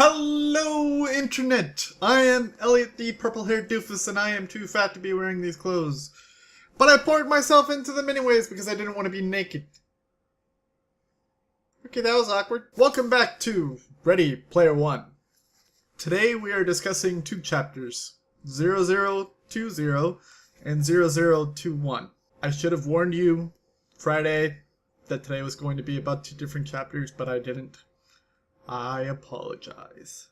Hello, Internet! I am Elliot the purple-haired doofus, and I am too fat to be wearing these clothes. But I poured myself into them anyways because I didn't want to be naked. Okay, that was awkward. Welcome back to Ready Player One. Today we are discussing two chapters, 0020 and 0021. I should have warned you Friday that today was going to be about two different chapters, but I didn't. I apologize.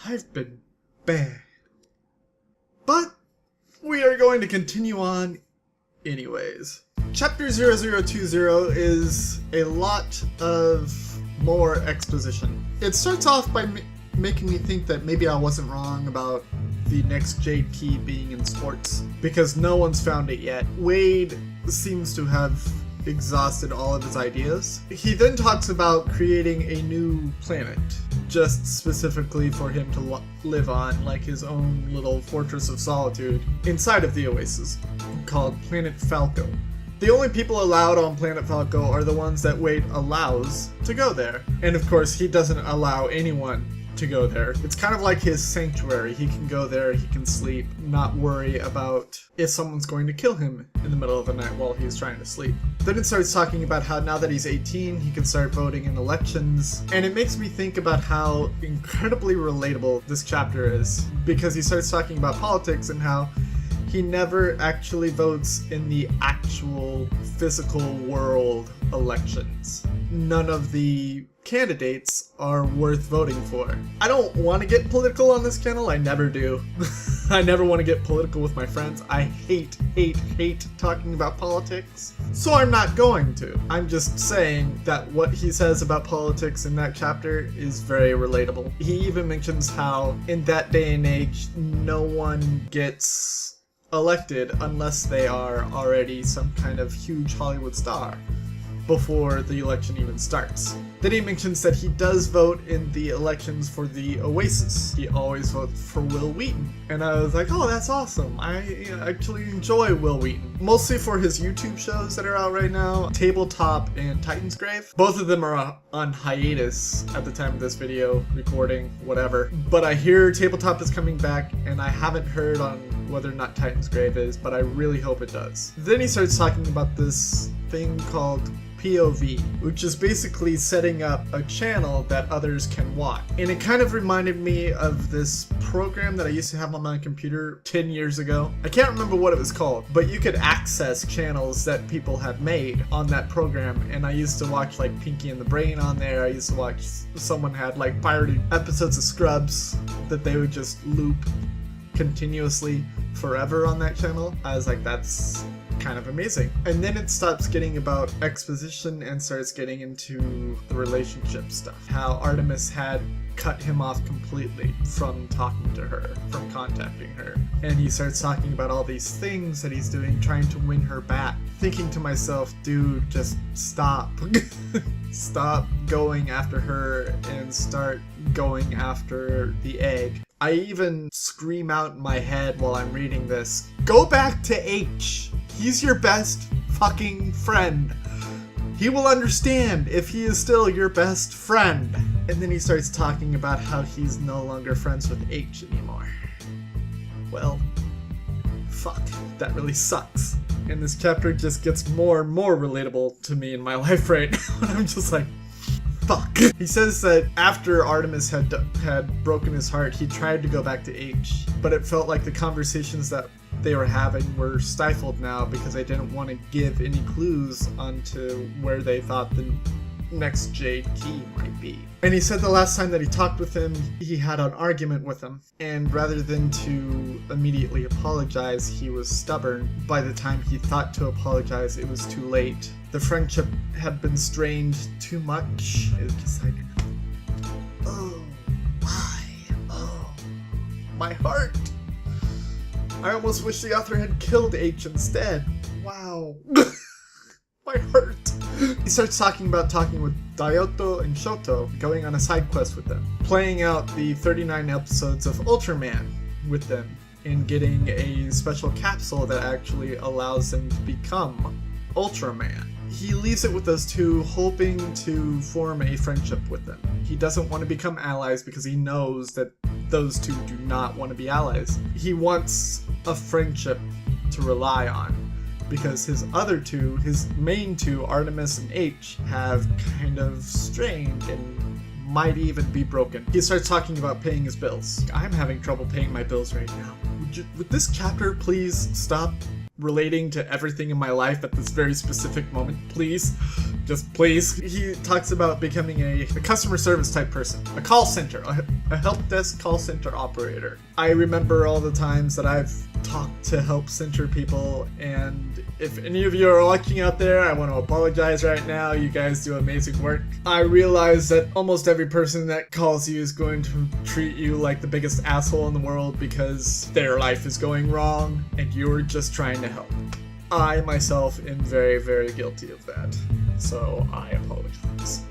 I've been bad. But we are going to continue on anyways. Chapter 0020 is a lot of more exposition. It starts off by making me think that maybe I wasn't wrong about the next Jade key being in sports, because no one's found it yet. Wade seems to have exhausted all of his ideas. He then talks about creating a new planet, just specifically for him to live on, like his own little fortress of solitude inside of the Oasis, called Planet Falco. The only people allowed on Planet Falco are the ones that Wade allows to go there. And of course, he doesn't allow anyone to go there. It's kind of like his sanctuary. He can go there, he can sleep, not worry about if someone's going to kill him in the middle of the night while he's trying to sleep. Then it starts talking about how now that he's 18, he can start voting in elections. And it makes me think about how incredibly relatable this chapter is, because he starts talking about politics and how he never actually votes in the actual physical world elections. None of the candidates are worth voting for. I don't want to get political on this channel, I never do. I never want to get political with my friends. I hate talking about politics, so I'm not going to. I'm just saying that what he says about politics in that chapter is very relatable. He even mentions how in that day and age, no one gets elected unless they are already some kind of huge Hollywood star before the election even starts. Then he mentions that he does vote in the elections for the Oasis. He always votes for Will Wheaton. And I was like, oh, that's awesome. I actually enjoy Will Wheaton. Mostly for his YouTube shows that are out right now, Tabletop and Titan's Grave. Both of them are on hiatus at the time of this video, recording, whatever. But I hear Tabletop is coming back, and I haven't heard on whether or not Titan's Grave is, but I really hope it does. Then he starts talking about this thing called POV, which is basically setting up a channel that others can watch. And it kind of reminded me of this program that I used to have on my computer 10 years ago. I can't remember what it was called, but you could access channels that people have made on that program. And I used to watch like Pinky and the Brain on there. I used to watch, someone had like pirated episodes of Scrubs that they would just loop continuously forever on that channel. I was like, that's kind of amazing. And then it stops getting about exposition and starts getting into the relationship stuff. How Artemis had cut him off completely from talking to her, from contacting her. And he starts talking about all these things that he's doing, trying to win her back. Thinking to myself, dude, just stop. Stop going after her and start going after the egg. I even scream out in my head while I'm reading this, go back to H. He's your best fucking friend. He will understand if he is still your best friend. And then he starts talking about how he's no longer friends with H anymore. Well, fuck, that really sucks. And this chapter just gets more and more relatable to me in my life right now. And I'm just like, fuck. He says that after Artemis had broken his heart, he tried to go back to H, but it felt like the conversations that they were having were stifled now because they didn't want to give any clues onto where they thought the next Jade key might be. And he said the last time that he talked with him, he had an argument with him, and rather than to immediately apologize, he was stubborn. By the time he thought to apologize, it was too late. The friendship had been strained too much. It was just like, oh, why? Oh, my heart. I almost wish the author had killed H instead. Wow. My heart. He starts talking with Daioto and Shoto, going on a side quest with them, playing out the 39 episodes of Ultraman with them, and getting a special capsule that actually allows them to become Ultraman. He leaves it with those two, hoping to form a friendship with them. He doesn't want to become allies because he knows that those two do not want to be allies. He wants a friendship to rely on because his other two, his main two, Artemis and H, have kind of strained and might even be broken. He starts talking about paying his bills. I'm having trouble paying my bills right now. Would this chapter please stop relating to everything in my life at this very specific moment? Please. Just please. He talks about becoming a customer service type person. A call center. A help desk call center operator. I remember all the times that I've talked to help center people, and if any of you are watching out there, I want to apologize right now. You guys do amazing work. I realize that almost every person that calls you is going to treat you like the biggest asshole in the world because their life is going wrong and you're just trying to help. I myself am very, very guilty of that. So I apologize.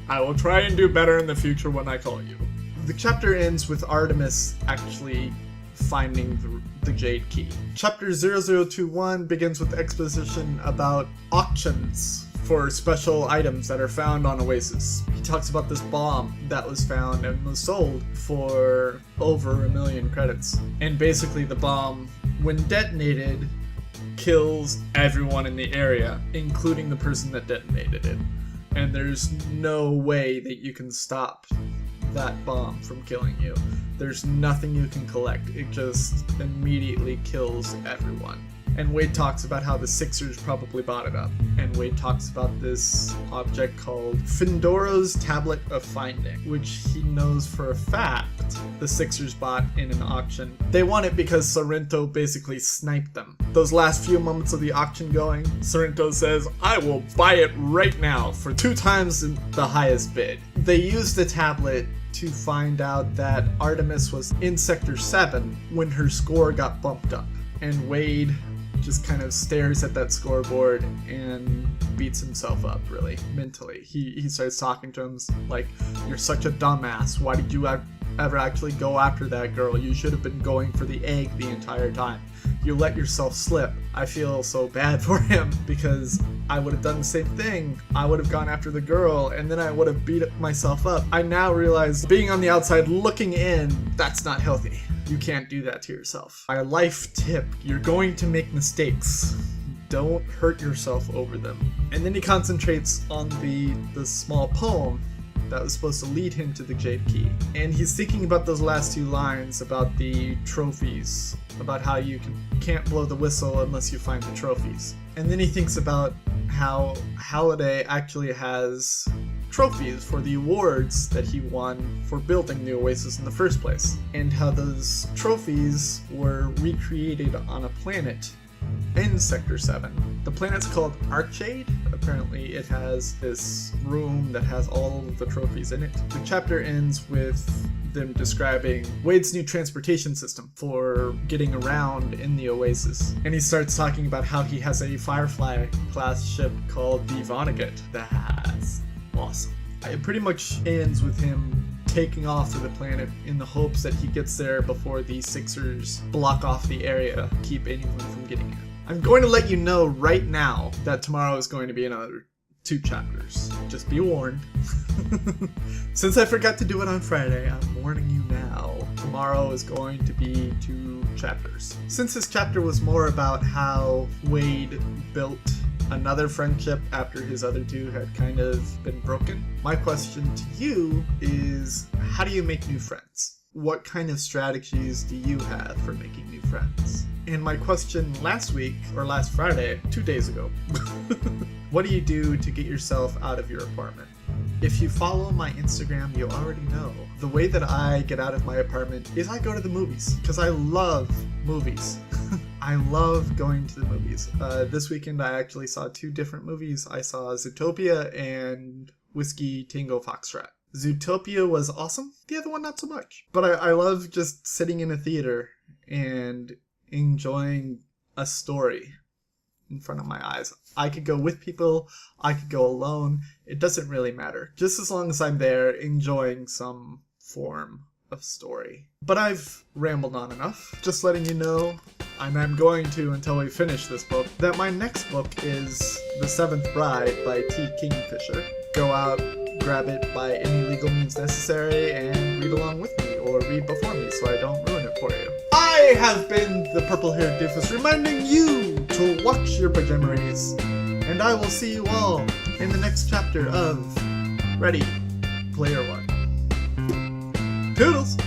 I will try and do better in the future when I call you. The chapter ends with Artemis actually finding the Jade Key. Chapter 0021 begins with exposition about auctions for special items that are found on Oasis. He talks about this bomb that was found and was sold for over 1 million credits. And basically the bomb, when detonated, kills everyone in the area, including the person that detonated it. And there's no way that you can stop that bomb from killing you. There's nothing you can collect. It just immediately kills everyone. And Wade talks about how the Sixers probably bought it up. And Wade talks about this object called Findoro's Tablet of Finding, which he knows for a fact the Sixers bought in an auction. They want it because Sorrento basically sniped them. Those last few moments of the auction going, Sorrento says, "I will buy it right now for 2 times the highest bid." They used the tablet to find out that Artemis was in Sector 7 when her score got bumped up. And Wade just kind of stares at that scoreboard and beats himself up, really, mentally. He starts talking to him like, "You're such a dumbass. Why did you ever actually go after that girl? You should have been going for the egg the entire time. You let yourself slip." I feel so bad for him because I would have done the same thing. I would have gone after the girl and then I would have beat myself up. I now realize being on the outside looking in, that's not healthy. You can't do that to yourself. My life tip, you're going to make mistakes. Don't hurt yourself over them. And then he concentrates on the small poem that was supposed to lead him to the Jade Key. And he's thinking about those last 2 lines about the trophies, about how you can't blow the whistle unless you find the trophies. And then he thinks about how Halliday actually has trophies for the awards that he won for building the Oasis in the first place, and how those trophies were recreated on a planet in Sector 7. The planet's called Arcade. Apparently it has this room that has all of the trophies in it. The chapter ends with them describing Wade's new transportation system for getting around in the Oasis. And he starts talking about how he has a Firefly class ship called the Vonnegut. That's awesome. It pretty much ends with him taking off to the planet in the hopes that he gets there before the Sixers block off the area, keep anyone from getting in. I'm going to let you know right now that tomorrow is going to be another 2 chapters. Just be warned. Since I forgot to do it on Friday, I'm warning you now. Tomorrow is going to be 2 chapters. Since this chapter was more about how Wade built another friendship after his other 2 had kind of been broken, my question to you is, how do you make new friends? What kind of strategies do you have for making new friends? And my question last week, or last Friday, 2 days ago, what do you do to get yourself out of your apartment? If you follow my Instagram, you already know. The way that I get out of my apartment is I go to the movies, because I love movies. I love going to the movies. This weekend I actually saw 2 different movies. I saw Zootopia and Whiskey Tango Foxtrot. Zootopia was awesome, the other one not so much. But I love just sitting in a theater and enjoying a story in front of my eyes. I could go with people, I could go alone, it doesn't really matter. Just as long as I'm there enjoying some form of story. But I've rambled on enough. Just letting you know, and I'm going to until we finish this book, that my next book is The Seventh Bride by T. Kingfisher. Go out, grab it by any legal means necessary and read along with me, or read before me so I don't ruin it for you. I have been the purple-haired doofus reminding you to watch your pajamas, and I will see you all in the next chapter of Ready Player One. Toodles!